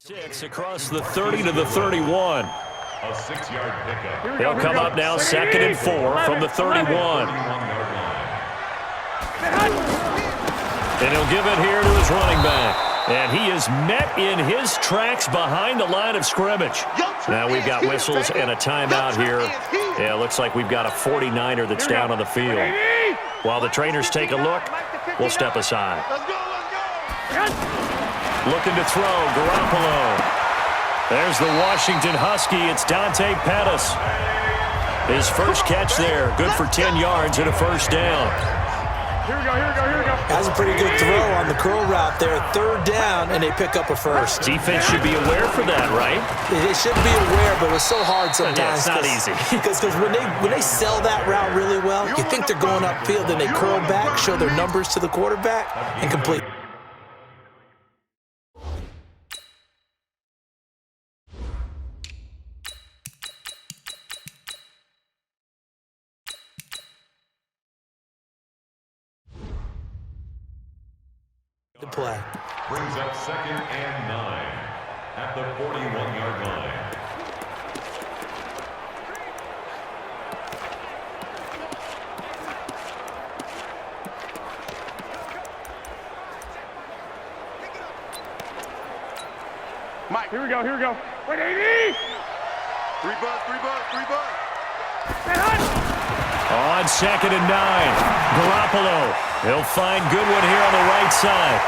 6 across the 30 to the 31. A 6-yard pickup. He'll come up now 2nd and 4 from the 31. And he'll give it here to his running back. And he is met in his tracks behind the line of scrimmage. Now we've got whistles and a timeout here. Yeah, it looks like we've got a 49er that's down on the field. While the trainers take a look, we'll step aside. Looking to throw, Garoppolo. There's the Washington Husky. It's Dante Pettis. His first catch there, good for 10 yards and a first down. Here we go. That's a pretty good throw on the curl route there. 3rd down, and they pick up a first. Defense should be aware for that, right? They should be aware, but it's so hard sometimes. Yeah, it's not easy. Because when they sell that route really well, you think they're going upfield, then they curl back, show their numbers to the quarterback, and complete. To play. Brings up 2nd and 9 at the 41-yard line. Mike, here we go. Wait, 80! 3 bucks. On 2nd and 9, Garoppolo. He'll find Goodwin here on the right side.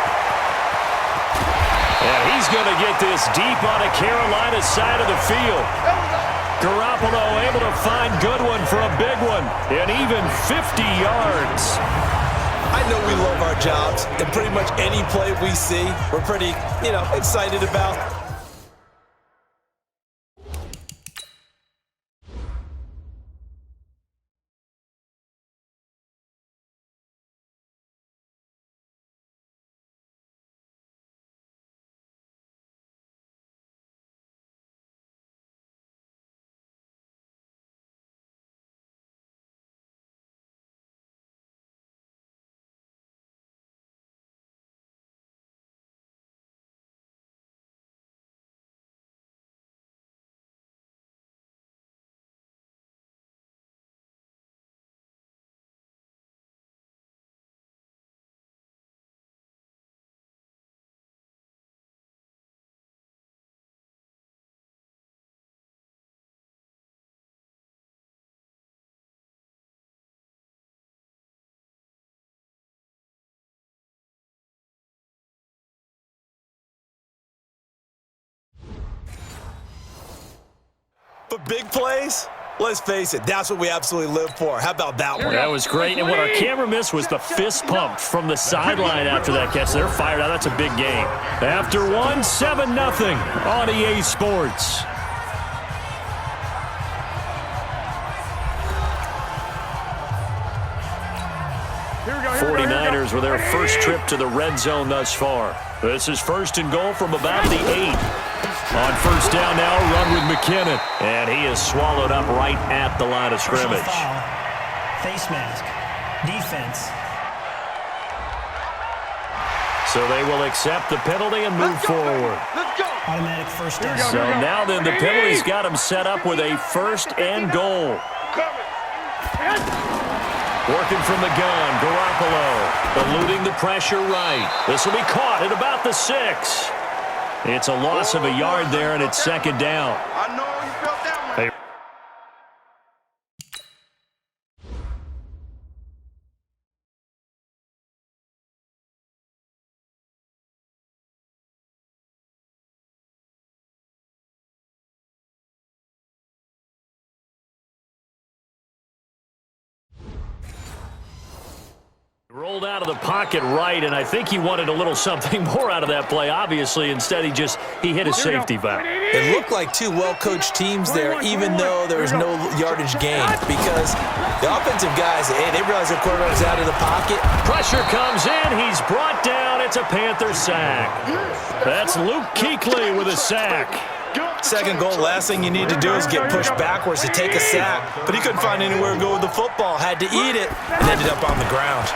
And he's going to get this deep on the Carolina side of the field. Garoppolo able to find Goodwin for a big one, and even 50 yards. I know we love our jobs, and pretty much any play we see, we're pretty, excited about. But big plays, let's face it, that's what we absolutely live for. How about that one? That was great, and what our camera missed was the fist pump from the sideline after that catch. They're fired out. That's a big game. After one, 7-0 on EA Sports. Here we go. 49ers with their first trip to the red zone thus far. This is 1st and goal from about the 8. On 1st down now, run with McKinnon. And he is swallowed up right at the line of scrimmage. Foul, face mask, defense. So they will accept the penalty and move forward. Automatic first down. So now then the penalty's got him set up with a 1st and goal. Working from the gun, Garoppolo eluding the pressure right. This will be caught at about the 6. It's a loss of a yard there, and it's 2nd down. I know you felt that one. Rolled out of the pocket right, and I think he wanted a little something more out of that play, obviously. Instead, he hit his safety valve. It looked like two well-coached teams there, even though there was no yardage gain, because the offensive guys, they realize their quarterback's out of the pocket. Pressure comes in. He's brought down. It's a Panther sack. That's Luke Kuechly with a sack. 2nd goal, last thing you need to do is get pushed backwards to take a sack. But he couldn't find anywhere to go with the football, had to eat it, and ended up on the ground.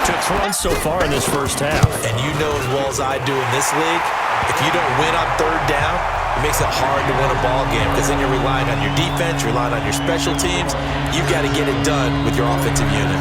To throw so far in this first half. And you know as well as I do in this league, If you don't win on third down, it makes it hard to win a ball game because then you're relying on your defense, you're relying on your special teams. You've got to get it done with your offensive unit.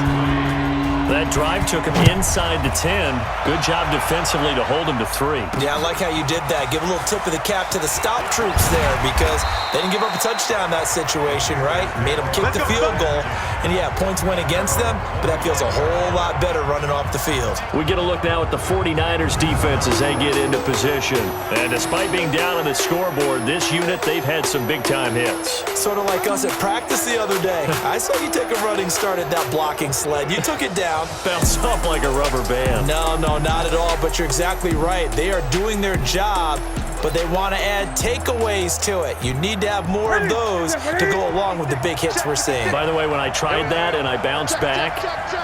That drive took him inside the 10. Good job defensively to hold him to 3. Yeah, I like how you did that. Give a little tip of the cap to the stop troops there because they didn't give up a touchdown in that situation, right? Made them kick the field goal. And, yeah, points went against them, but that feels a whole lot better running off the field. We get a look now at the 49ers defense as they get into position. And despite being down on the scoreboard, this unit, they've had some big-time hits. Sort of like us at practice the other day. I saw you take a running start at that blocking sled. You took it down. Bounced off like a rubber band. No, not at all, but you're exactly right. They are doing their job, but they want to add takeaways to it. You need to have more of those to go along with the big hits we're seeing. By the way, when I tried that and I bounced back,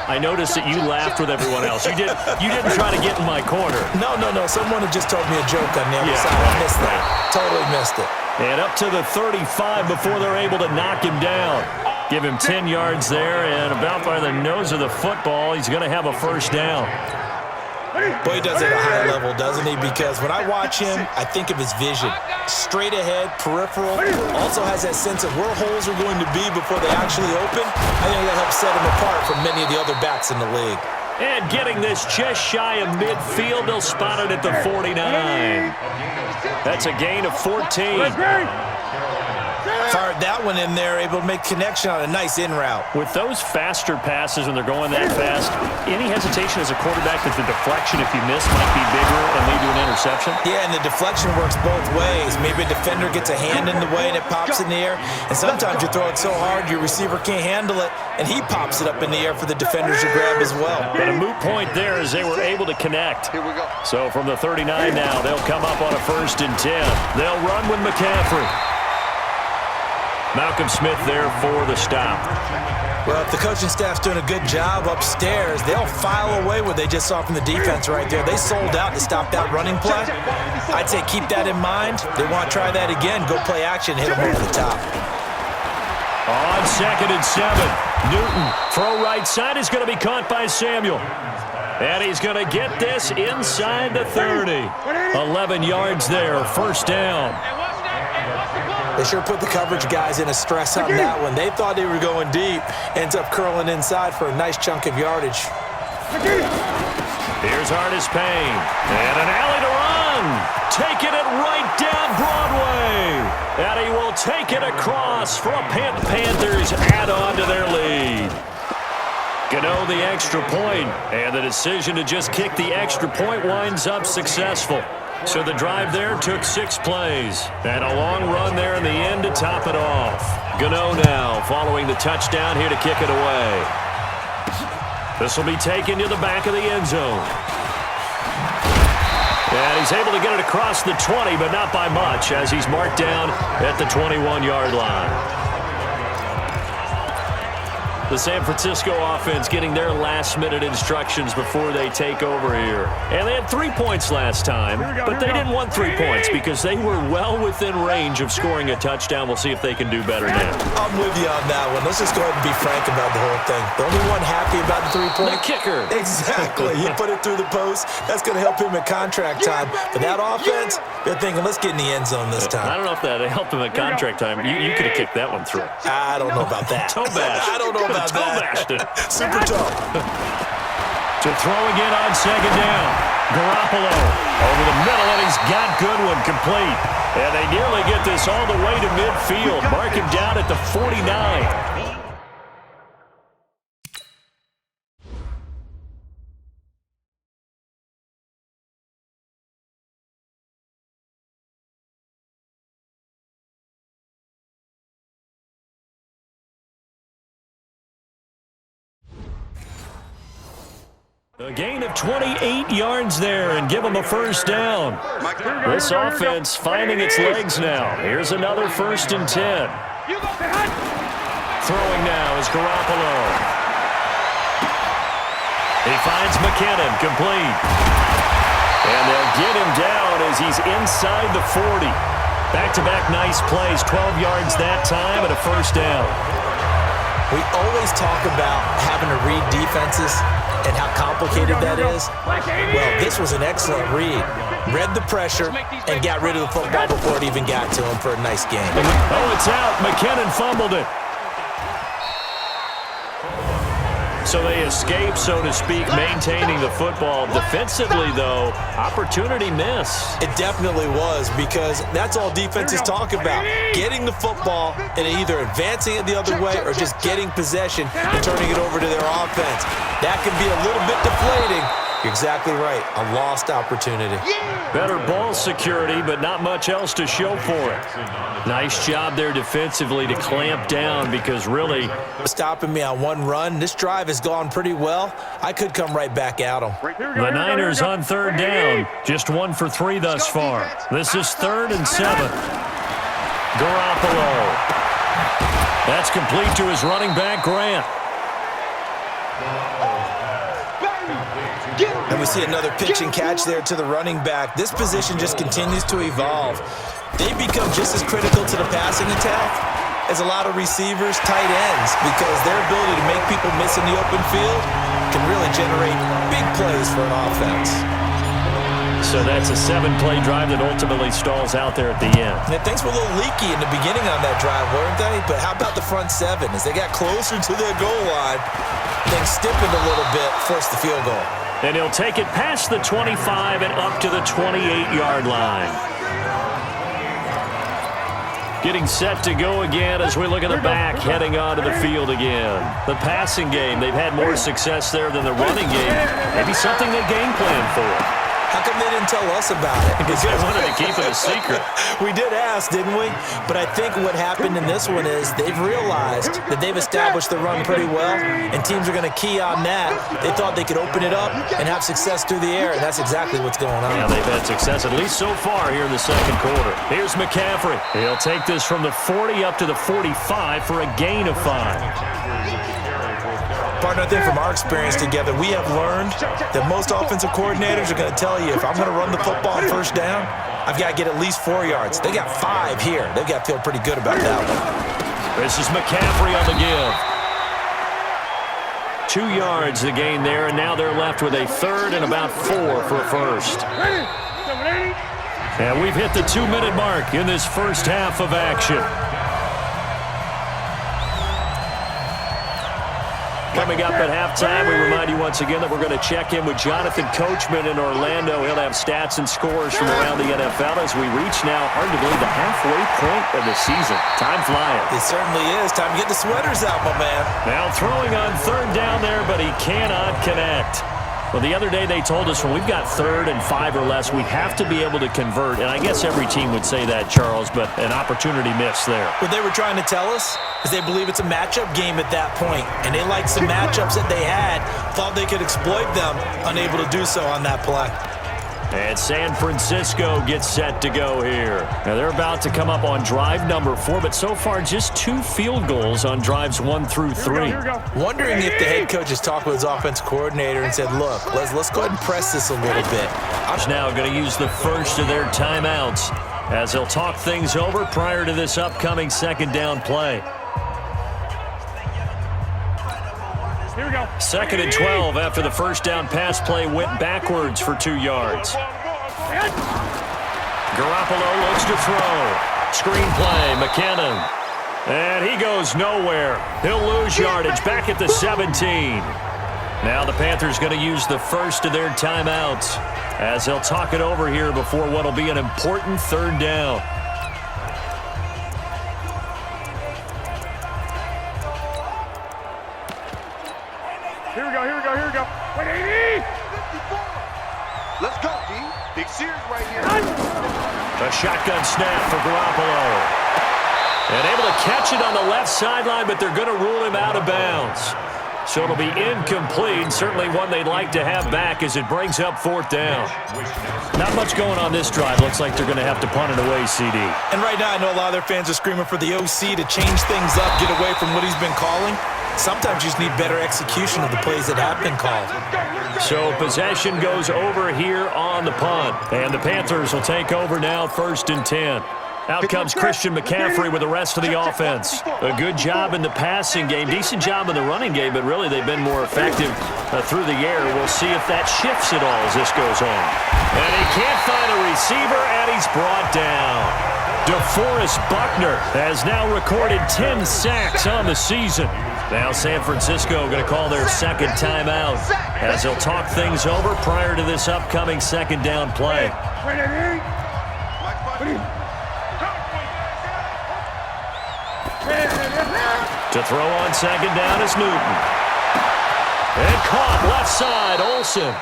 I noticed that you laughed with everyone else. You didn't try to get in my corner. No. Someone had just told me a joke on the other side. I missed that. Totally missed it. And up to the 35 before they're able to knock him down. Give him 10 yards there, and about by the nose of the football, he's going to have a first down. Boy, he does it at a high level, doesn't he? Because when I watch him, I think of his vision. Straight ahead, peripheral. Also has that sense of where holes are going to be before they actually open. I think that helps set him apart from many of the other backs in the league. And getting this just shy of midfield, they'll spot it at the 49. That's a gain of 14. Fired that one in there, able to make connection on a nice in route. With those faster passes when they're going that fast, any hesitation as a quarterback that the deflection, if you miss, might be bigger and lead to an interception? Yeah, and the deflection works both ways. Maybe a defender gets a hand in the way and it pops in the air, and sometimes you throw it so hard your receiver can't handle it, and he pops it up in the air for the defenders to grab as well. But a moot point there as they were able to connect. Here we go. So from the 39 now, they'll come up on a 1st and 10. They'll run with McCaffrey. Malcolm Smith there for the stop. Well, if the coaching staff's doing a good job upstairs, they'll file away what they just saw from the defense right there. They sold out to stop that running play. I'd say keep that in mind. They want to try that again. Go play action, hit them over the top. On 2nd and 7, Newton, throw right side is going to be caught by Samuel. And he's going to get this inside the 30. 11 yards there, 1st down. They sure put the coverage guys in a stress on that one. They thought they were going deep. Ends up curling inside for a nice chunk of yardage. Here's Artis Payne. And an alley to run. Taking it right down Broadway. And he will take it across for a Panthers add on to their lead. Gano the extra point. And the decision to just kick the extra point winds up successful. So the drive there took 6 plays. And a long run there in the end to top it off. Gano now following the touchdown here to kick it away. This will be taken to the back of the end zone. And he's able to get it across the 20, but not by much as he's marked down at the 21-yard line. The San Francisco offense getting their last-minute instructions before they take over here. And they had 3 points last time, but they didn't want 3 points because they were well within range of scoring a touchdown. We'll see if they can do better now. I'm with you on that one. Let's just go ahead and be frank about the whole thing. The only one happy about the 3-point? The kicker. Exactly. He put it through the post. That's going to help him at contract time. But that offense, they're thinking, let's get in the end zone this time. I don't know if that helped him at contract time. You could have kicked that one through. I don't know about that. Toe bash. I don't know about bashed it. Super tough. To throw again on 2nd down. Garoppolo over the middle, and he's got Goodwin complete. And they nearly get this all the way to midfield. Mark him down at the 49. A gain of 28 yards there and give them a 1st down. This offense finding its legs now. Here's another 1st and 10. Throwing now is Garoppolo. He finds McKinnon, complete. And they'll get him down as he's inside the 40. Back-to-back nice plays, 12 yards that time and a 1st down. We always talk about having to read defenses, and how complicated that is? Well, this was an excellent read. Read the pressure and got rid of the football before it even got to him for a nice game. Oh, it's out. McKinnon fumbled it. So they escape, so to speak, maintaining the football. Defensively, though, opportunity miss. It definitely was, because that's all defenses talk about. Getting the football and either advancing it the other way or just getting possession and turning it over to their offense. That can be a little bit deflating. You're exactly right. A lost opportunity. Better ball security, but not much else to show for it. Nice job there defensively to clamp down, because really stopping me on one run. This drive has gone pretty well. I could come right back at them. The Niners on third down. Just 1 for 3 thus far. This is 3rd and 7. Garoppolo. That's complete to his running back, Grant. And we see another pitch and catch there to the running back. This position just continues to evolve. They become just as critical to the passing attack as a lot of receivers, tight ends, because their ability to make people miss in the open field can really generate big plays for an offense. So that's a 7-play drive that ultimately stalls out there at the end. And things were a little leaky in the beginning on that drive, weren't they? But how about the front 7? As they got closer to their goal line, things stiffened a little bit, forced the field goal. And he'll take it past the 25 and up to the 28-yard line. Getting set to go again as we look at the back, heading onto the field again. The passing game, they've had more success there than the running game. Maybe something they game plan for. How come they didn't tell us about it? Because they wanted to keep it a secret. We did ask, didn't we? But I think what happened in this one is they've realized that they've established the run pretty well, and teams are going to key on that. They thought they could open it up and have success through the air, and that's exactly what's going on. Yeah, they've had success, at least so far here in the second quarter. Here's McCaffrey. He'll take this from the 40 up to the 45 for a gain of 5. Partner, I think from our experience together, we have learned that most offensive coordinators are going to tell you, if I'm going to run the football on first down, I've got to get at least 4 yards. They got 5 here. They've got to feel pretty good about that one. This is McCaffrey on the give. 2 yards the gain there, and now they're left with a 3rd and about 4 for a first. And we've hit the 2-minute mark in this first half of action. Coming up at halftime, we remind you once again that we're going to check in with Jonathan Coachman in Orlando. He'll have stats and scores from around the NFL as we reach now, hard to believe, the halfway point of the season. Time flying. It certainly is. Time to get the sweaters out, my man. Now throwing on 3rd down there, but he cannot connect. Well, the other day they told us when we've got 3rd and 5 or less, we have to be able to convert. And I guess every team would say that, Charles, but an opportunity missed there. What they were trying to tell us is they believe it's a matchup game at that point. And they liked some matchups that they had, thought they could exploit them, unable to do so on that play. And San Francisco gets set to go here. Now they're about to come up on drive number 4, but so far just 2 field goals on drives 1 through 3. Wondering if the head coach has talked with his offensive coordinator and said, look, let's go ahead and press this a little bit. Now going to use the first of their timeouts as they'll talk things over prior to this upcoming 2nd down play. 2nd and 12 after the first down pass play went backwards for 2 yards. Garoppolo looks to throw. Screen play, McKinnon. And he goes nowhere. He'll lose yardage back at the 17. Now the Panthers going to use the first of their timeouts as they'll talk it over here before what will be an important 3rd down. Here we go. Wait, 80! Let's go, D. Big Sears right here. A shotgun snap for Garoppolo. And able to catch it on the left sideline, but they're going to rule him out of bounds. So it'll be incomplete, certainly one they'd like to have back as it brings up 4th down. Not much going on this drive. Looks like they're going to have to punt it away, CD. And right now I know a lot of their fans are screaming for the OC to change things up, get away from what he's been calling. Sometimes you just need better execution of the plays that have been called. So possession goes over here on the punt. And the Panthers will take over now 1st and 10. Out comes Christian McCaffrey with the rest of the offense. A good job in the passing game, decent job in the running game, but really they've been more effective through the air. We'll see if that shifts at all as this goes on. And he can't find a receiver, and he's brought down. DeForest Buckner has now recorded 10 sacks on the season. Now San Francisco going to call their second timeout as they'll talk things over prior to this upcoming second down play. To throw on second down is Newton. And caught left side, Olsen.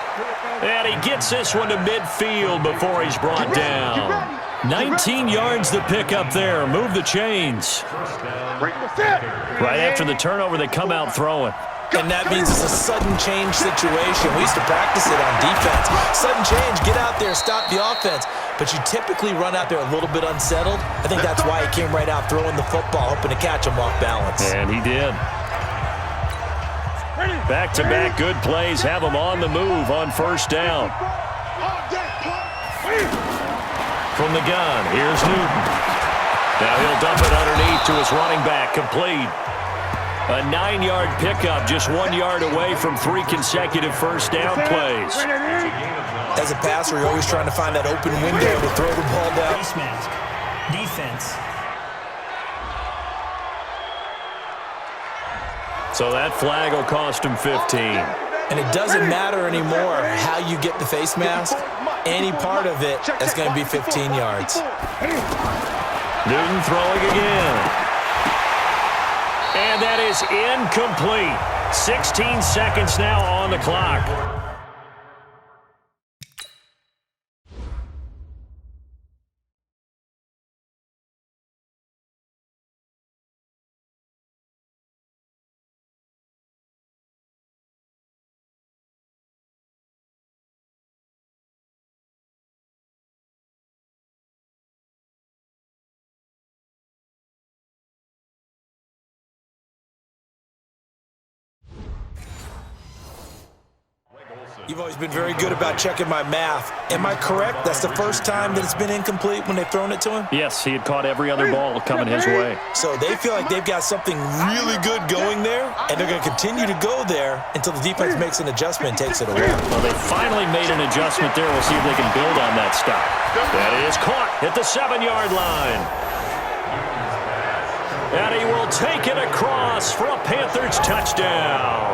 And he gets this one to midfield before he's brought down. 19 yards to pick up there. Move the chains. Right after the turnover, they come out throwing. And that means it's a sudden change situation. We used to practice it on defense. Sudden change, get out there, stop the offense. But you typically run out there a little bit unsettled. I think that's why he came right out throwing the football, hoping to catch him off balance. And he did. Back-to-back good plays have him on the move on first down. From the gun, here's Newton. Now he'll dump it underneath to his running back, complete. A 9-yard pickup, just 1 yard away from 3 consecutive first down plays. As a passer, you're always trying to find that open window to throw the ball down. Face mask. Defense. So that flag will cost him 15. And it doesn't matter anymore how you get the face mask. Any part of it is going to be 15 yards. Newton throwing again. And that is incomplete. 16 seconds now on the clock. You've always been very good about checking my math. Am I correct? That's the first time that it's been incomplete when they've thrown it to him? Yes, he had caught every other ball coming his way. So they feel like they've got something really good going there, and they're going to continue to go there until the defense makes an adjustment and takes it away. Well, they finally made an adjustment there. We'll see if they can build on that stop. That is caught at the 7-yard line. And he will take it across for a Panthers touchdown.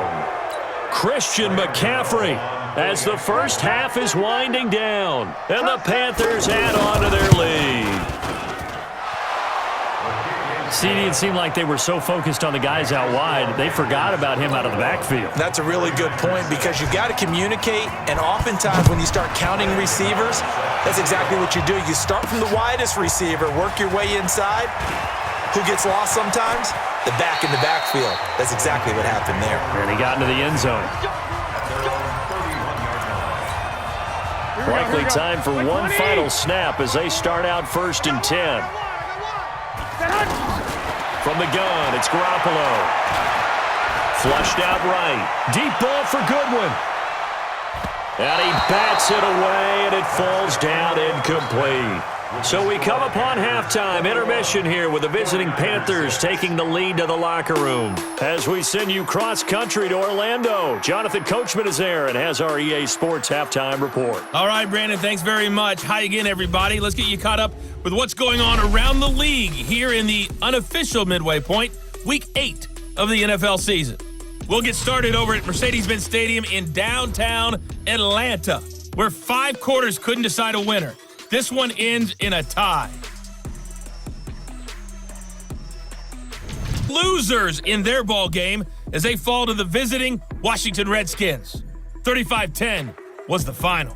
Christian McCaffrey, as the first half is winding down, and the Panthers add on to their lead. CD, it seemed like they were so focused on the guys out wide, they forgot about him out of the backfield. That's a really good point because you've got to communicate, and oftentimes when you start counting receivers, that's exactly what you do. You start from the widest receiver, work your way inside. Who gets lost sometimes? The back in the backfield. That's exactly what happened there. And he got into the end zone. Likely time for one final snap as they start out 1st and 10. From the gun, it's Garoppolo. Flushed out right. Deep ball for Goodwin. And he bats it away, and it falls down incomplete. So we come upon halftime, intermission here with the visiting Panthers taking the lead to the locker room. As we send you cross-country to Orlando, Jonathan Coachman is there and has our EA Sports halftime report. All right, Brandon, thanks very much. Hi again, everybody. Let's get you caught up with what's going on around the league here in the unofficial midway point, Week 8 of the NFL season. We'll get started over at Mercedes-Benz Stadium in downtown Atlanta, where 5 quarters couldn't decide a winner. This one ends in a tie. Losers in their ball game as they fall to the visiting Washington Redskins. 35-10 was the final.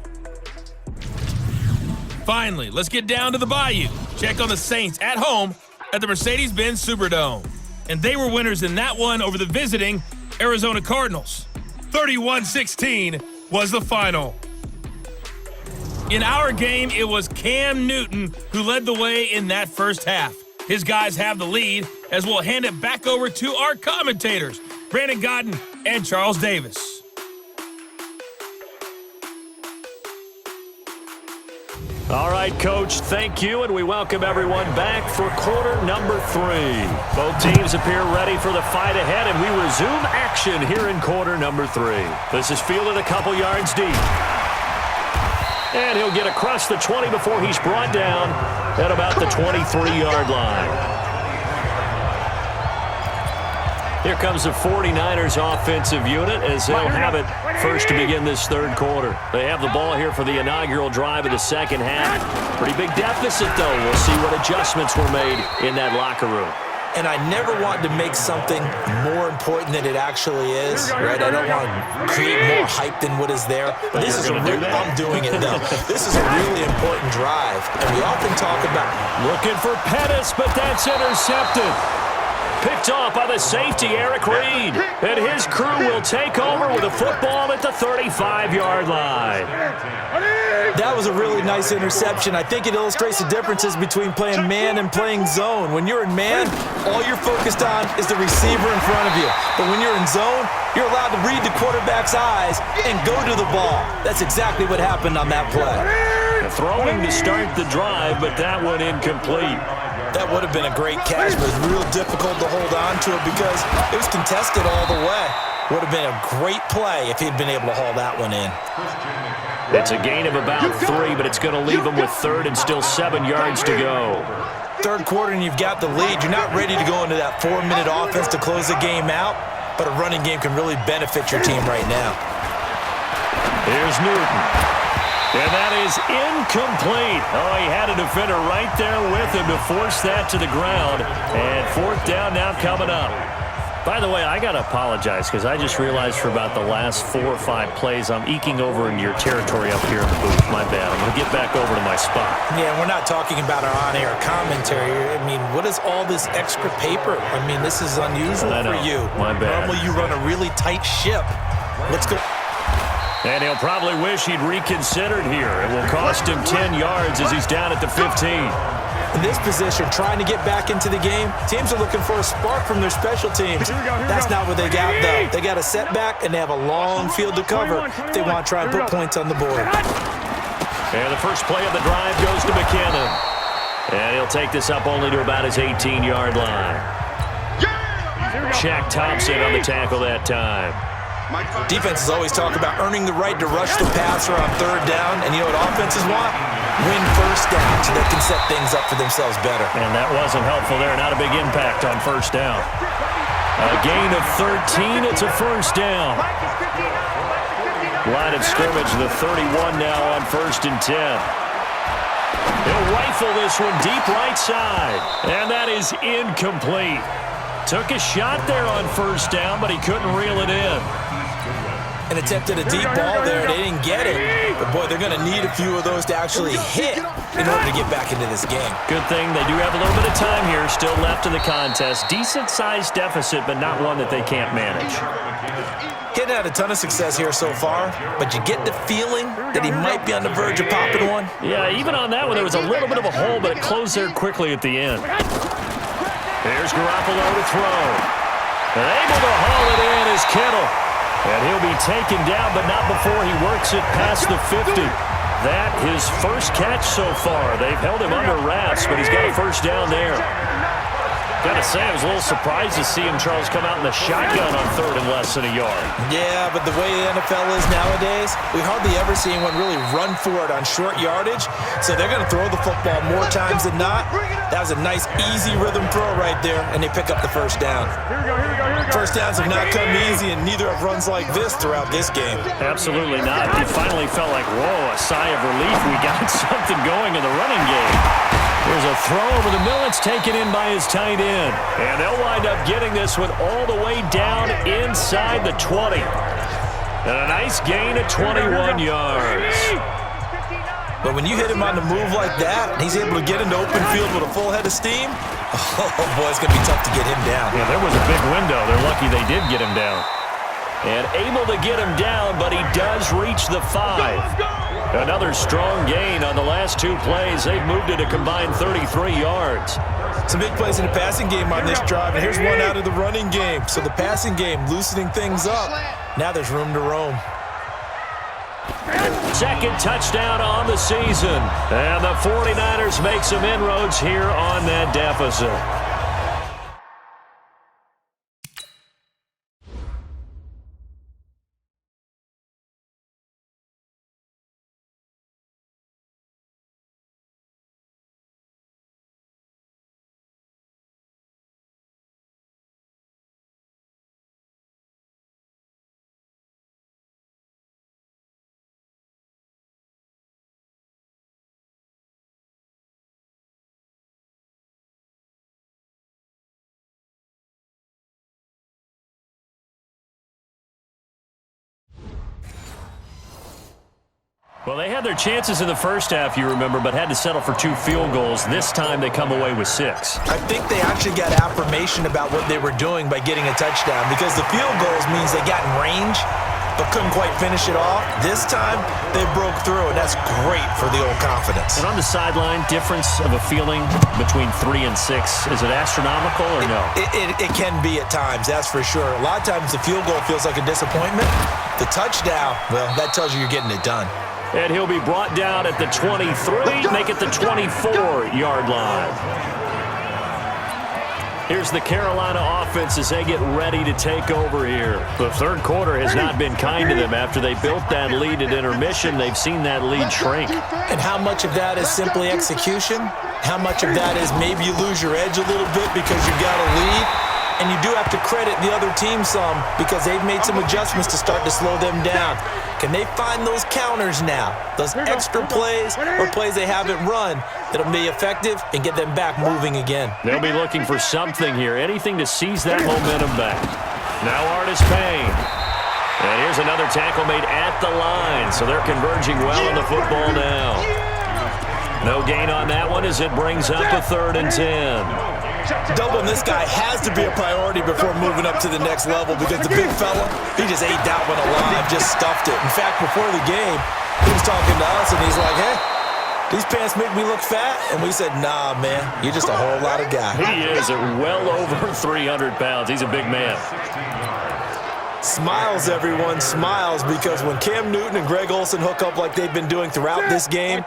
Finally, let's get down to the Bayou. Check on the Saints at home at the Mercedes-Benz Superdome. And they were winners in that one over the visiting Arizona Cardinals. 31-16 was the final. In our game, it was Cam Newton who led the way in that first half. His guys have the lead as we'll hand it back over to our commentators, Brandon Godden and Charles Davis. All right, Coach, thank you, and we welcome everyone back for quarter number 3. Both teams appear ready for the fight ahead, and we resume action here in quarter number 3. This is fielded a couple yards deep. And he'll get across the 20 before he's brought down at about the 23-yard line. Here comes the 49ers offensive unit as they'll have it first to begin this third quarter. They have the ball here for the inaugural drive of the second half. Pretty big deficit, though. We'll see what adjustments were made in that locker room. And I never want to make something more important than it actually is, right? I don't want to create more hype than what is there. But this is I'm doing it, though. This is a really important drive, and we often talk about looking for Pettis, but that's intercepted. Picked off by the safety, Eric Reed. And his crew will take over with a football at the 35-yard line. That was a really nice interception. I think it illustrates the differences between playing man and playing zone. When you're in man, all you're focused on is the receiver in front of you. But when you're in zone, you're allowed to read the quarterback's eyes and go to the ball. That's exactly what happened on that play. Throwing to start the drive, but that one incomplete. That would have been a great catch, but it was real difficult to hold on to it because it was contested all the way. Would have been a great play if he'd been able to haul that one in. It's a gain of about 3, but it's going to leave him with third and still 7 yards to go. Third quarter and you've got the lead. You're not ready to go into that 4-minute offense to close the game out, but a running game can really benefit your team right now. Here's Newton. And that is incomplete. Oh, he had a defender right there with him to force that to the ground. And fourth down now coming up. By the way, I got to apologize because I just realized for about the last 4 or 5 plays I'm eking over into your territory up here in the booth. My bad. I'm going to get back over to my spot. Yeah, we're not talking about our on-air commentary. I mean, what is all this extra paper? I mean, this is unusual for you. My bad. Normally you run a really tight ship. Let's go. And he'll probably wish he'd reconsidered here. It will cost him 10 yards as he's down at the 15. In this position, trying to get back into the game, teams are looking for a spark from their special teams. That's not what they got, though. They got a setback, and they have a long field to cover if they want to try and put points on the board. And the first play of the drive goes to McKinnon. And he'll take this up only to about his 18-yard line. Shaq Thompson on the tackle that time. Defenses always talk about earning the right to rush the passer on third down, and you know what offenses want? Win first down so they can set things up for themselves better. And that wasn't helpful there. Not a big impact on first down. A gain of 13. It's a first down. Line of scrimmage, the 31 now on 1st and 10. He'll rifle this one deep right side. And that is incomplete. Took a shot there on first down, but he couldn't reel it in. And attempted a deep ball there, and they didn't get it. But, boy, they're going to need a few of those to actually hit in order to get back into this game. Good thing they do have a little bit of time here still left in the contest. Decent-sized deficit, but not one that they can't manage. Hitting had a ton of success here so far, but you get the feeling that he might be on the verge of popping one. Yeah, even on that one, there was a little bit of a hole, but it closed there quickly at the end. Here's Garoppolo to throw. And able to haul it in is Kittle. And he'll be taken down, but not before he works it past the 50. That his first catch so far. They've held him under wraps, but he's got a first down there. Got to say, I was a little surprised to see him, Charles, come out in the shotgun on third and less than a yard. Yeah, but the way the NFL is nowadays, we hardly ever see anyone really run for it on short yardage. So they're going to throw the football more times than not. That was a nice, easy rhythm throw right there, and they pick up the first down. First downs have not come easy, and neither have runs like this throughout this game. Absolutely not. It finally felt like, whoa, a sigh of relief. We got something going in the running game. There's a throw over the middle. It's taken in by his tight end. And they'll wind up getting this one all the way down inside the 20. And a nice gain of 21 yards. But when you hit him on the move like that, and he's able to get into open field with a full head of steam, oh boy, it's going to be tough to get him down. Yeah, there was a big window. They're lucky they did get him down. And able to get him down, but he does reach the 5. Another strong gain on the last 2 plays. They've moved it a combined 33 yards. Some big plays in the passing game on this drive, and here's one out of the running game. So the passing game loosening things up. Now there's room to roam. Second touchdown on the season. And the 49ers make some inroads here on that deficit. Well, they had their chances in the first half, you remember, but had to settle for 2 field goals. This time they come away with 6. I think they actually got affirmation about what they were doing by getting a touchdown, because the field goals means they got in range but couldn't quite finish it off. This time, they broke through, and that's great for the old confidence. And on the sideline, difference of a feeling between 3 and 6, is it astronomical or no? It can be at times, that's for sure. A lot of times the field goal feels like a disappointment. The touchdown, well, that tells you you're getting it done. And he'll be brought down at the 23, make it the 24-yard line. Here's the Carolina offense as they get ready to take over here. The third quarter has not been kind to them. After they built that lead at intermission, they've seen that lead shrink. And how much of that is simply execution? How much of that is maybe you lose your edge a little bit because you got a lead? And you do have to credit the other team some, because they've made some adjustments to start to slow them down. Can they find those counters now, those extra plays or plays they haven't run that'll be effective and get them back moving again? They'll be looking for something here, anything to seize that momentum back. Now Artis Payne. And here's another tackle made at the line, so they're converging well on the football now. No gain on that one as it brings up a 3rd and 10. Doubling this guy has to be a priority before moving up to the next level, because the big fella, he just ate that one alive, just stuffed it. In fact, before the game, he was talking to us, and he's like, hey, these pants make me look fat? And we said, nah, man, you're just a whole lot of guy. He is at well over 300 pounds. He's a big man. Smiles, everyone, smiles, because when Cam Newton and Greg Olsen hook up like they've been doing throughout this game,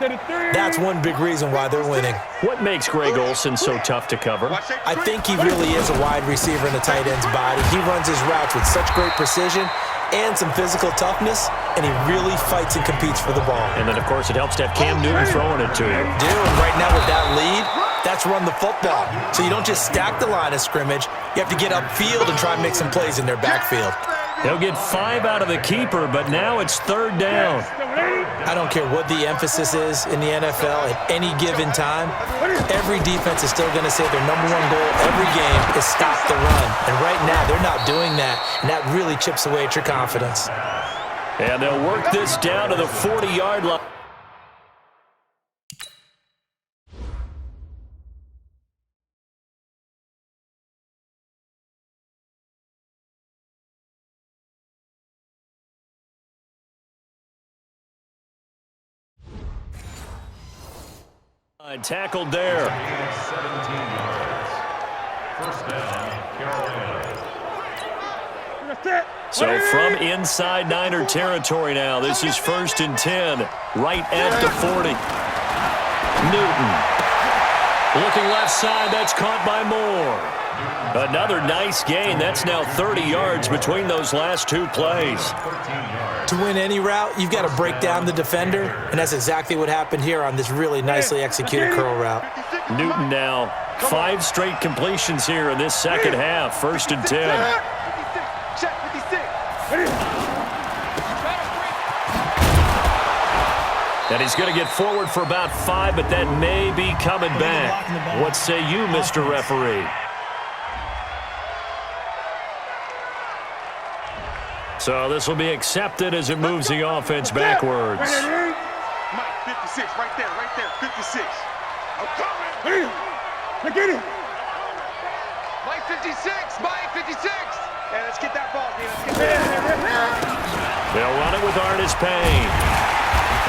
that's one big reason why they're winning. What makes Greg Olsen so tough to cover? I think he really is a wide receiver in the tight end's body. He runs his routes with such great precision and some physical toughness, and he really fights and competes for the ball. And then, of course, it helps to have Cam Newton throwing it to you. Dude, right now with that lead, that's run the football. So you don't just stack the line of scrimmage. You have to get upfield and try and make some plays in their backfield. They'll get 5 out of the keeper, but now it's 3rd down. I don't care what the emphasis is in the NFL at any given time. Every defense is still going to say their number 1 goal every game is stop the run. And right now, they're not doing that, and that really chips away at your confidence. And they'll work this down to the 40-yard line. Tackled there. 17 yards. First down, Carolina. So from inside Niner territory now, this is 1st and 10, right at the 40. Newton. Looking left side, that's caught by Moore. Another nice gain. That's now 30 yards between those last 2 plays. To win any route, you've got to break down the defender, and that's exactly what happened here on this really nicely executed curl route. Newton now 5 straight completions here in this second half. 1st and 10. And he's going to get forward for about 5, but that may be coming back. What say you, Mr. Referee? So this will be accepted as it moves the offense backwards. Mike, 56, right there, 56. I'm coming. Look at him. Mike, 56, Mike, 56. Yeah, let's get that ball, dude. Let's get that. They'll run it with Artis Payne.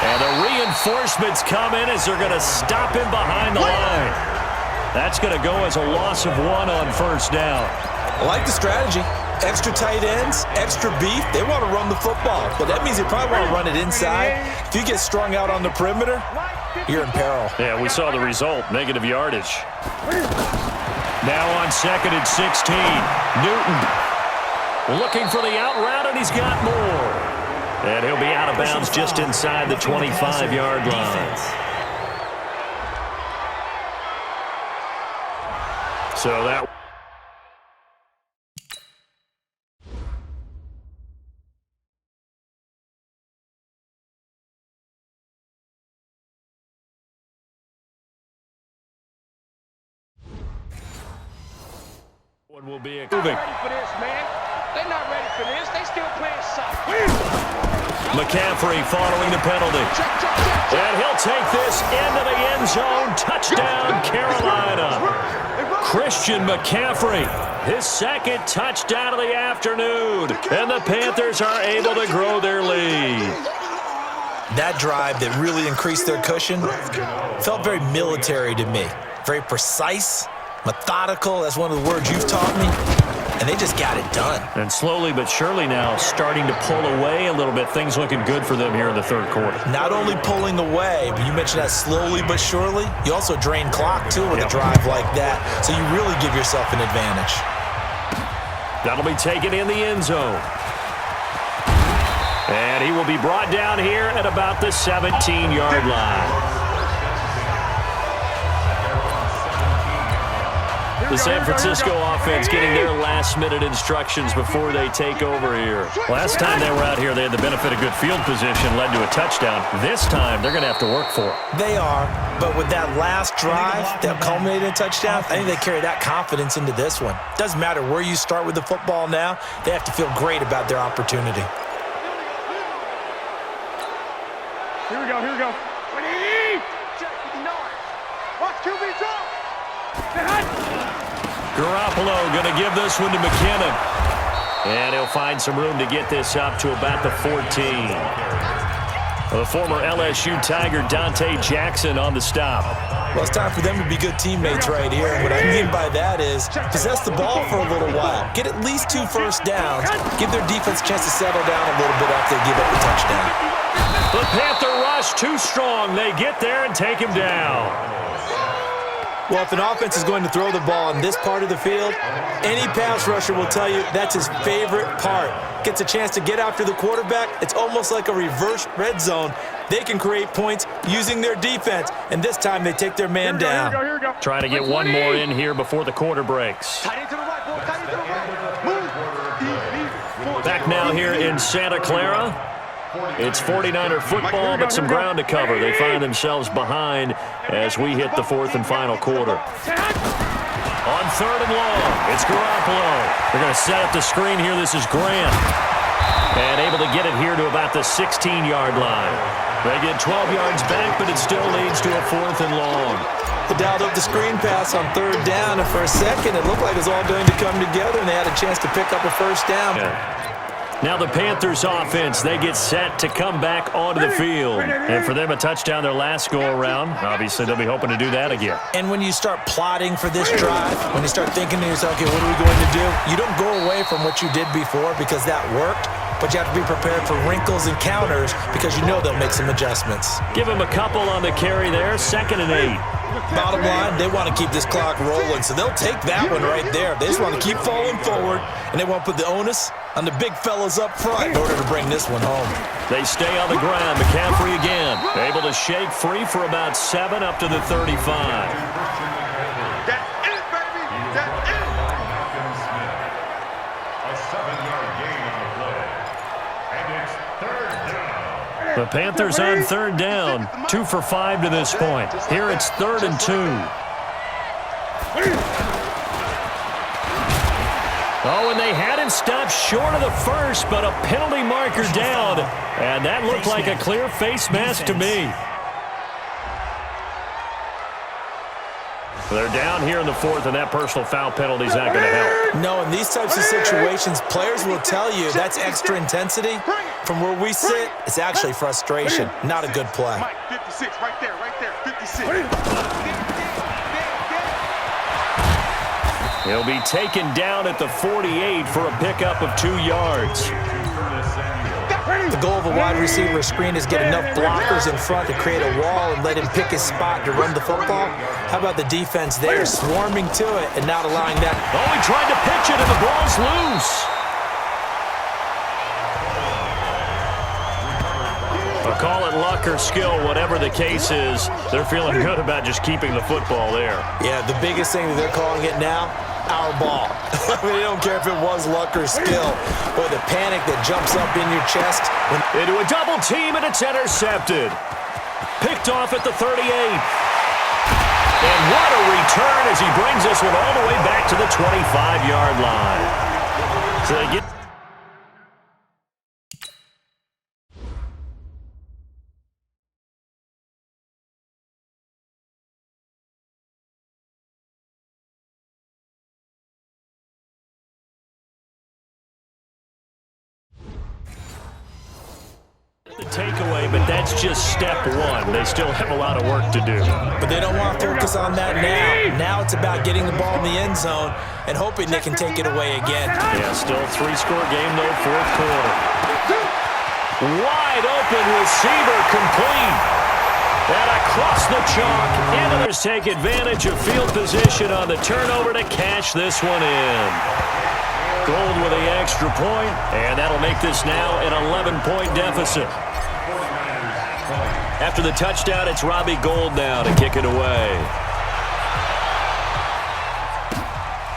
And the reinforcements come in as they're going to stop him behind the line. That's going to go as a loss of 1 on 1st down. I like the strategy. Extra tight ends, extra beef, they want to run the football. But that means they probably want to run it inside. If you get strung out on the perimeter, you're in peril. Yeah, we saw the result, negative yardage. Now on 2nd and 16, Newton looking for the out route, and he's got more. And he'll be out of bounds just inside the 25-yard line. So that... will be moving. Ready for this, man. They're not ready for this. They still playing soccer. McCaffrey following the penalty. And he'll take this into the end zone. Touchdown, Carolina. Christian McCaffrey, his second touchdown of the afternoon. And the Panthers are able to grow their lead. That drive that really increased their cushion felt very military to me. Very precise. Methodical, that's one of the words you've taught me, and they just got it done. And slowly but surely now starting to pull away a little bit. Things looking good for them here in the third quarter. Not only pulling away, but you mentioned that slowly but surely, you also drain clock too with a drive like that, so you really give yourself an advantage. That'll be taken in the end zone. And he will be brought down here at about the 17-yard line. The San Francisco offense getting their last-minute instructions before they take over here. Last time they were out here, they had the benefit of good field position, led to a touchdown. This time, they're going to have to work for it. They are, but with that last drive that culminated in a touchdown, I think they carry that confidence into this one. Doesn't matter where you start with the football now, they have to feel great about their opportunity. Here we go, here we go. Watch QB drop. Garoppolo going to give this one to McKinnon. And he'll find some room to get this up to about the 14. The former LSU Tiger Dante Jackson on the stop. Well, it's time for them to be good teammates right here. And what I mean by that is possess the ball for a little while. Get at least 2 first downs. Give their defense a chance to settle down a little bit after they give up the touchdown. The Panther rush too strong. They get there and take him down. Well, if an offense is going to throw the ball on this part of the field, any pass rusher will tell you that's his favorite part. Gets a chance to get after the quarterback. It's almost like a reverse red zone. They can create points using their defense, and this time they take their man down. Here we go. Trying to get one more in here before the quarter breaks. Back now here in Santa Clara. It's 49er football, but some ground to cover. They find themselves behind as we hit the 4th and final quarter. On 3rd and long, it's Garoppolo. They're going to set up the screen here. This is Grant. And able to get it here to about the 16-yard line. They get 12 yards back, but it still leads to a 4th and long. They dialed up the screen pass on 3rd down, and for a second, it looked like it was all going to come together, and they had a chance to pick up a first down. Yeah. Now the Panthers offense, they get set to come back onto the field. And for them, a touchdown their last go-around. Obviously, they'll be hoping to do that again. And when you start plotting for this drive, when you start thinking to yourself, okay, what are we going to do? You don't go away from what you did before because that worked, but you have to be prepared for wrinkles and counters because you know they'll make some adjustments. Give them a couple on the carry there, 2nd and 8. Bottom line, they want to keep this clock rolling, so they'll take that one right there. They just want to keep falling forward, and they want to put the onus on the big fellas up front in order to bring this one home. They stay on the ground. McCaffrey again, able to shake free for about 7 up to the 35. That's it, baby. That's it. A 7-yard gain on the play. And it's 3rd down. The Panthers on 3rd down, 2 for 5 to this point. Here it's 3rd and 2. Oh, and they had him stopped short of the first, but a penalty marker down. And that looked like a clear face mask to me. They're down here in the 4th, and that personal foul penalty is not going to help. No, in these types of situations, players will tell you that's extra intensity. From where we sit, it's actually frustration, not a good play. Mike, 56, right there, 56. He'll be taken down at the 48 for a pickup of 2 yards. The goal of a wide receiver screen is get enough blockers in front to create a wall and let him pick his spot to run the football. How about the defense there, swarming to it and not allowing that? Oh, he tried to pitch it, and the ball's loose. But call it luck or skill, whatever the case is, they're feeling good about just keeping the football there. Yeah, the biggest thing that they're calling it now, our ball. I mean, they don't care if it was luck or skill. Boy, the panic that jumps up in your chest. Into a double team, and it's intercepted. Picked off at the 38. And what a return as he brings this one all the way back to the 25-yard line. So they get... the takeaway, but that's just step one. They still have a lot of work to do. But they don't want to focus on that now. Now it's about getting the ball in the end zone and hoping they can take it away again. Yeah, still 3-score game, though, fourth quarter. Wide open receiver complete. And across the chalk. And others take advantage of field position on the turnover to cash this one in. Gold with the extra point, and that'll make this now an 11-point deficit. After the touchdown, it's Robbie Gould now to kick it away.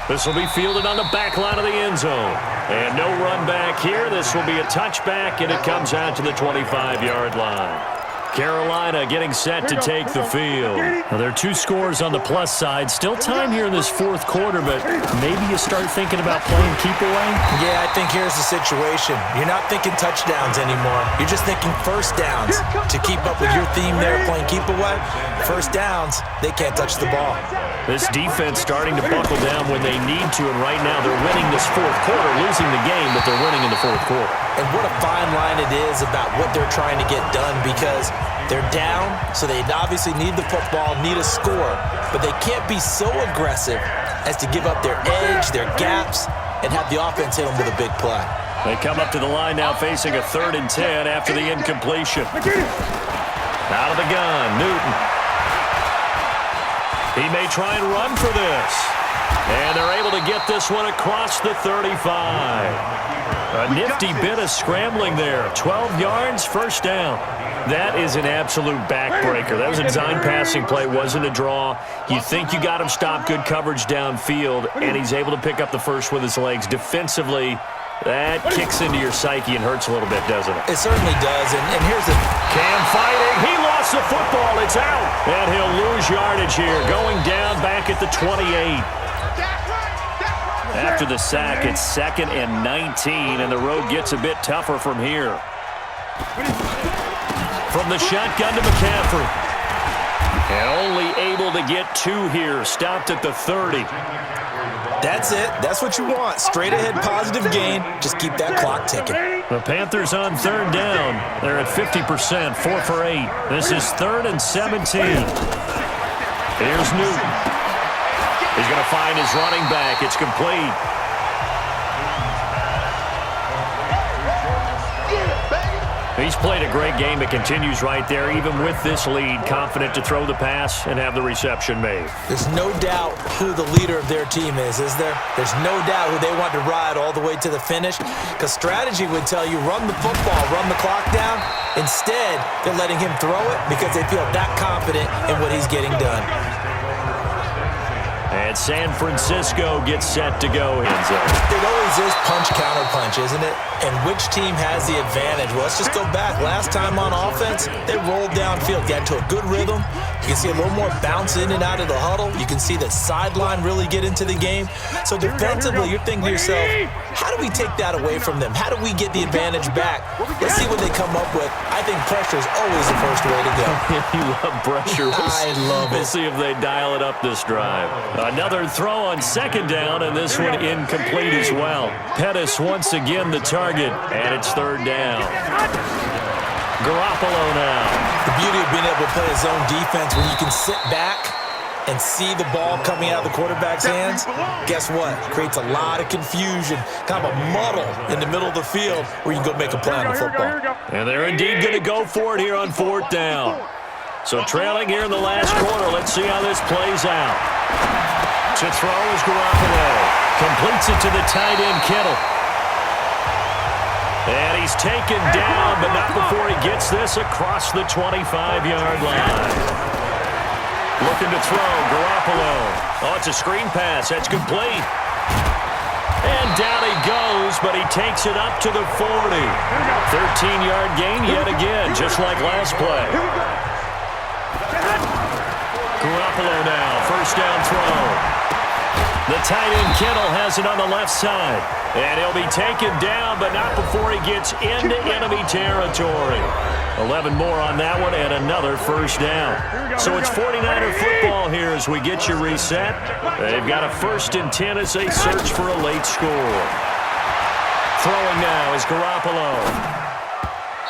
This will be fielded on the back line of the end zone. And no run back here. This will be a touchback, and it comes out to the 25-yard line. Carolina getting set to take the field. Now, there are 2 scores on the plus side. Still time here in this fourth quarter, but maybe you start thinking about playing keep away? Yeah, I think here's the situation. You're not thinking touchdowns anymore. You're just thinking first downs. To keep up with your theme there, playing keep away, first downs, they can't touch the ball. This defense starting to buckle down when they need to, and right now they're winning this fourth quarter, losing the game, but they're winning in the fourth quarter. And what a fine line it is about what they're trying to get done, because they're down, so they obviously need the football, need a score, but they can't be so aggressive as to give up their edge, their gaps, and have the offense hit them with a big play. They come up to the line now facing a 3rd and 10 after the incompletion. Out of the gun, Newton. He may try and run for this. And they're able to get this one across the 35. A nifty bit of scrambling there. 12 yards, first down. That is an absolute backbreaker. That was a design passing play, wasn't a draw. You think you got him stopped, good coverage downfield, and he's able to pick up the first with his legs. Defensively, that kicks into your psyche and hurts a little bit, doesn't it? It certainly does, and here's the... Cam fighting. He lost the football. It's out. And he'll lose yardage here, going down back at the 28. After the sack, it's 2nd and 19, and the road gets a bit tougher from here. From the shotgun to McCaffrey. And only able to get 2 here. Stopped at the 30. That's it. That's what you want. Straight ahead positive gain. Just keep that clock ticking. The Panthers on 3rd down. They're at 50%, 4 for 8. This is 3rd and 17. Here's Newton. He's going to find his running back. It's complete. He's played a great game. It continues right there, even with this lead, confident to throw the pass and have the reception made. There's no doubt who the leader of their team is there? There's no doubt who they want to ride all the way to the finish, because strategy would tell you run the football, run the clock down. Instead, they're letting him throw it because they feel that confident in what he's getting done. And San Francisco gets set to go. It always is punch, counter punch, isn't it? And which team has the advantage? Well, let's just go back. Last time on offense, they rolled downfield, got into a good rhythm. You can see a little more bounce in and out of the huddle. You can see the sideline really get into the game. So defensively, you're thinking to yourself, how do we take that away from them? How do we get the advantage back? Let's see what they come up with. I think pressure is always the first way to go. You love pressure. I love it. We'll see if they dial it up this drive. Another throw on 2nd down, and this one incomplete as well. Pettis once again the target, and it's 3rd down. Garoppolo now. The beauty of being able to play a zone defense when you can sit back and see the ball coming out of the quarterback's hands, guess what? Creates a lot of confusion, kind of a muddle in the middle of the field where you can go make a play on the football. And they're indeed going to go for it here on 4th down. So trailing here in the last quarter. Let's see how this plays out. To throw is Garoppolo. Completes it to the tight end, Kittle. And he's taken down, but not before he gets this across the 25-yard line. Looking to throw, Garoppolo. Oh, it's a screen pass. That's complete. And down he goes, but he takes it up to the 40. 13-yard gain yet again, just like last play. Garoppolo now, 1st down throw. The tight end Kittle has it on the left side. And he'll be taken down, but not before he gets into enemy territory. 11 more on that one and another 1st down. So it's 49er football here as we get you reset. They've got a 1st and 10 as they search for a late score. Throwing now is Garoppolo.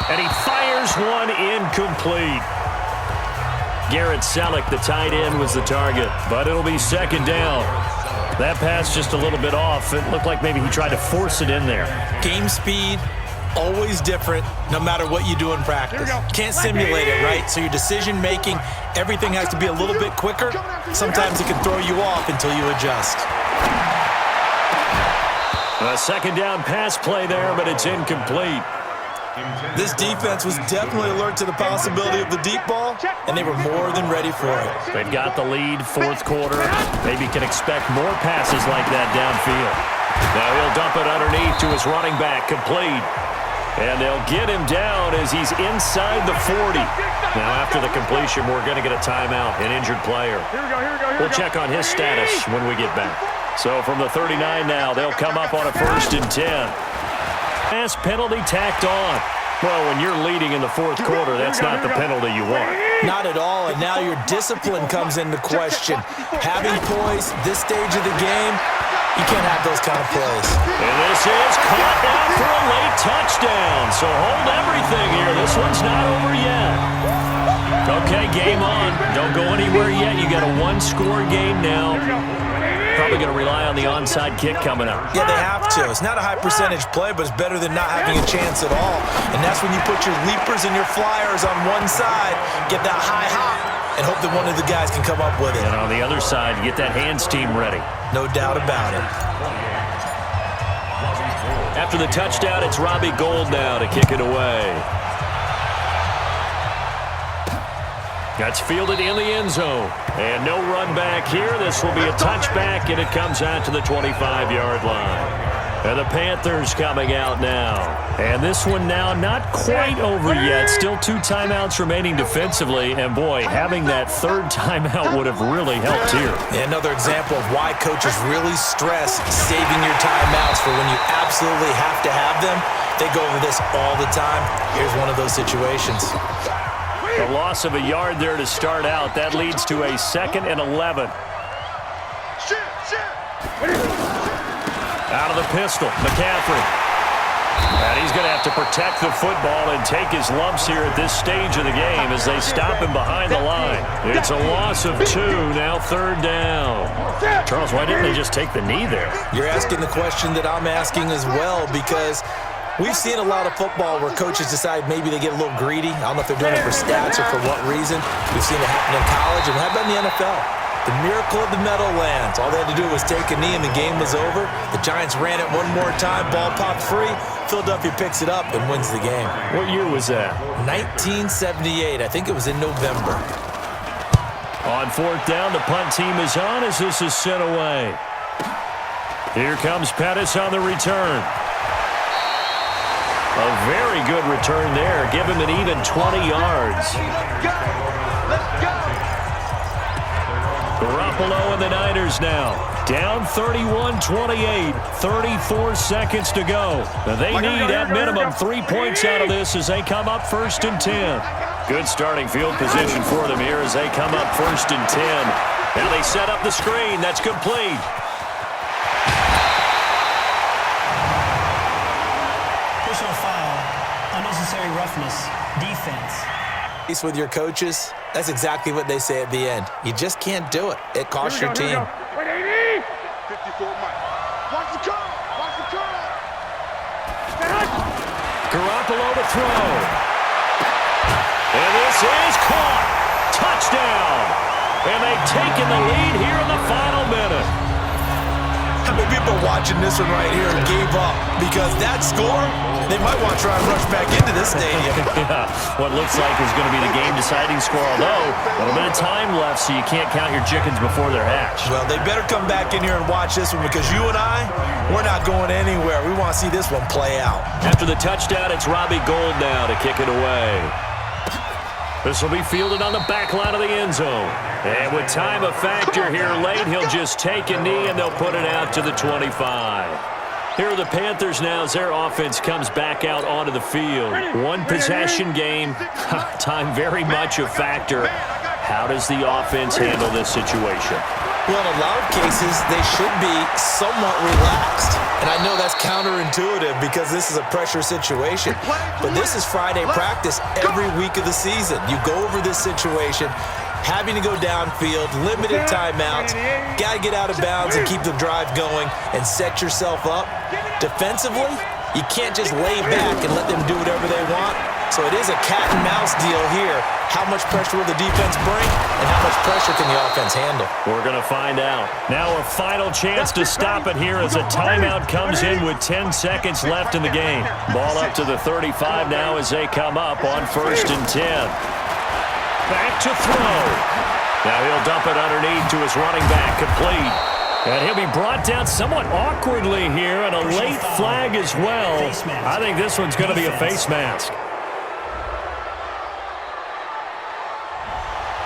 And he fires one incomplete. Garrett Selleck, the tight end, was the target, but it'll be 2nd down. That pass just a little bit off. It looked like maybe he tried to force it in there. Game speed, always different, no matter what you do in practice. Can't simulate it, right? So your decision-making, everything has to be a little bit quicker. Sometimes it can throw you off until you adjust. A 2nd down pass play there, but it's incomplete. This defense was definitely alert to the possibility of the deep ball, and they were more than ready for it. They've got the lead, 4th quarter. Maybe can expect more passes like that downfield. Now he'll dump it underneath to his running back, complete. And they'll get him down as he's inside the 40. Now after the completion, we're going to get a timeout, an injured player. We'll check on his status when we get back. So from the 39 now, they'll come up on a 1st and 10. Pass penalty tacked on. Well, when you're leading in the 4th quarter, that's not the penalty you want. Not at all, and now your discipline comes into question. Having poise this stage of the game, you can't have those kind of plays. And this is caught down for a late touchdown. So hold everything here. This one's not over yet. Okay, game on. Don't go anywhere yet. You got a 1-score game now. Probably going to rely on the onside kick coming up. Yeah, they have to. It's not a high percentage play, but it's better than not having a chance at all. And that's when you put your leapers and your flyers on one side, get that high hop, and hope that one of the guys can come up with it. And on the other side, get that hands team ready. No doubt about it. After the touchdown, it's Robbie Gould now to kick it away. That's fielded in the end zone. And no run back here. This will be a touchback, and it comes out to the 25-yard line. And the Panthers coming out now. And this one now not quite over yet. Still 2 timeouts remaining defensively. And, boy, having that 3rd timeout would have really helped here. Another example of why coaches really stress saving your timeouts for when you absolutely have to have them. They go over this all the time. Here's one of those situations. A loss of a yard there to start out. That leads to a 2nd and 11. Out of the pistol, McCaffrey. And he's going to have to protect the football and take his lumps here at this stage of the game as they stop him behind the line. It's a loss of 2, now 3rd down. Charles, why didn't they just take the knee there? You're asking the question that I'm asking as well, because we've seen a lot of football where coaches decide maybe they get a little greedy. I don't know if they're doing it for stats or for what reason. We've seen it happen in college, and how about in the NFL? The miracle of the Meadowlands. All they had to do was take a knee, and the game was over. The Giants ran it one more time. Ball popped free. Philadelphia picks it up and wins the game. What year was that? 1978. I think it was in November. On 4th down, the punt team is on as this is sent away. Here comes Pettis on the return. A very good return there. Give him an even 20 yards. Let's go. Garoppolo and the Niners now. Down 31-28. 34 seconds to go. Now they need at minimum 3 points out of this as they come up 1st and 10. Good starting field position for them here as they come up 1st and 10. Now they set up the screen. That's complete. Personal foul, unnecessary roughness, defense. With your coaches, that's exactly what they say at the end. You just can't do it. It costs your team. 54 Mike. Watch the curl. Watch the curl. Garoppolo to throw. And this is caught. Touchdown. And they've taken the lead here in the final minute. How many people watching this one right here and gave up? Because that score, they might want to try and rush back into this stadium. Yeah, what looks like is going to be the game-deciding score, although a little bit of time left, so you can't count your chickens before they're hatched. Well, they better come back in here and watch this one because you and I, we're not going anywhere. We want to see this one play out. After the touchdown, it's Robbie Gould now to kick it away. This will be fielded on the back line of the end zone. And with time a factor here late, he'll just take a knee and they'll put it out to the 25. Here are the Panthers now as their offense comes back out onto the field. One possession game. Time very much a factor. How does the offense handle this situation? Well, in a lot of cases, they should be somewhat relaxed. And I know that's counterintuitive because this is a pressure situation. But this is Friday practice every week of the season. You go over this situation, having to go downfield, limited timeouts, got to get out of bounds and keep the drive going and set yourself up. Defensively, you can't just lay back and let them do whatever they want. So it is a cat and mouse deal here. How much pressure will the defense bring and how much pressure can the offense handle? We're going to find out. Now a final chance to stop it here as a timeout comes in with 10 seconds left in the game. Ball up to the 35 now as they come up on 1st and 10. Back to throw. Now he'll dump it underneath to his running back, complete. And he'll be brought down somewhat awkwardly here, and a late flag as well. I think this one's going to be a face mask.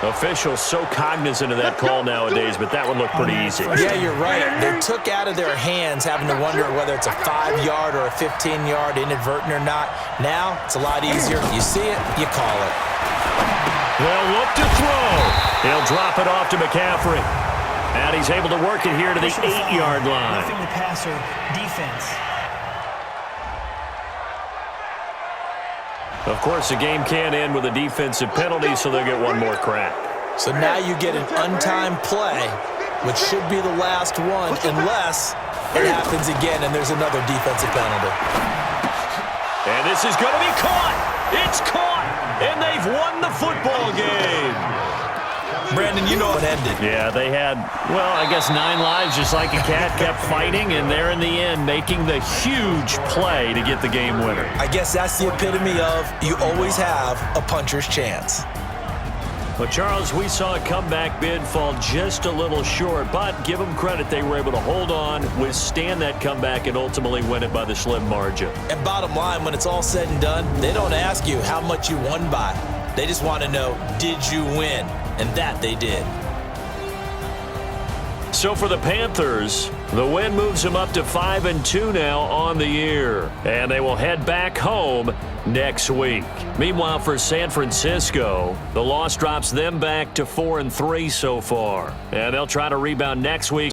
Officials so cognizant of that call nowadays, but that would look pretty easy. Yeah, you're right. They took out of their hands having to wonder whether it's a 5-yard or a 15-yard inadvertent or not. Now, it's a lot easier. You see it, you call it. They'll look to throw. He'll drop it off to McCaffrey. And he's able to work it here to the 8-yard line. Roughing the passer, defense. Of course, the game can't end with a defensive penalty, so they'll get one more crack. So now you get an untimed play, which should be the last one, unless it happens again and there's another defensive penalty. And this is going to be caught. It's caught, and they've won the football game. Brandon, you know it ended. Yeah, they had, well, I guess 9 lives, just like a cat, kept fighting, and they're in the end making the huge play to get the game winner. I guess that's the epitome of you always have a puncher's chance. Well, Charles, we saw a comeback bid fall just a little short, but give them credit, they were able to hold on, withstand that comeback, and ultimately win it by the slim margin. And bottom line, when it's all said and done, they don't ask you how much you won by. They just want to know, did you win? And that they did. So for the Panthers, the win moves them up to 5-2 now on the year. And they will head back home next week. Meanwhile, for San Francisco, the loss drops them back to 4-3 so far. And they'll try to rebound next week.